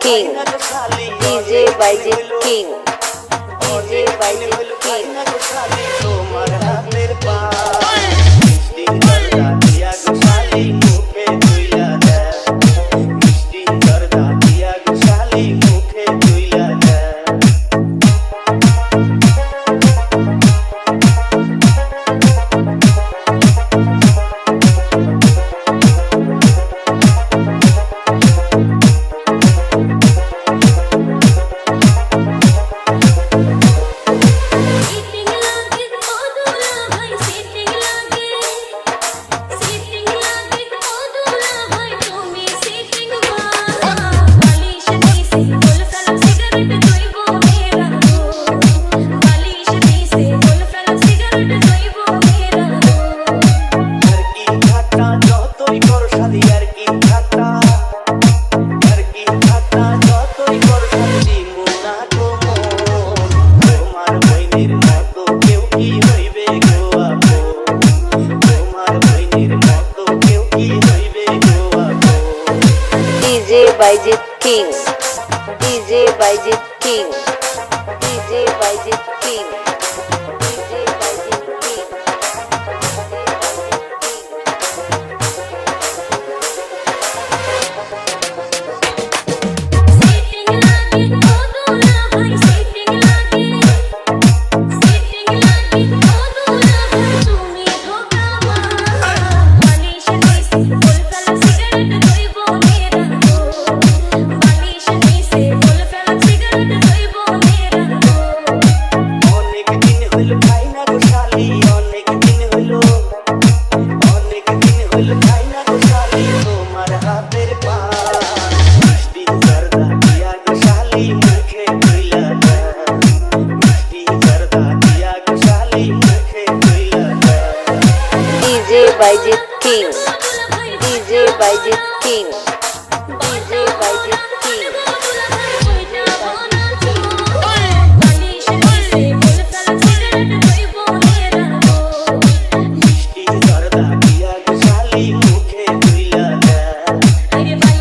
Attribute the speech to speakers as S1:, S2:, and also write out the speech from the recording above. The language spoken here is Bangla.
S1: King, DJ Bijit King, DJ Bijit King.
S2: তোমার হাতের পান মিষ্টি জর্দা দিয়া গোশালি মুখে তুইলা দেয় মিষ্টি জর্দা দিয়া গোশালি মুখে তুইলা দেয়
S1: DJ Bijit King, DJ Bijit King, DJ Bijit King, DJ Bijit King. DJ Bijit King, DJ Bijit King, DJ Bijit King.
S2: মিষ্টি জর্দা দিয়া গোশালি মুখে তুইলা দেয়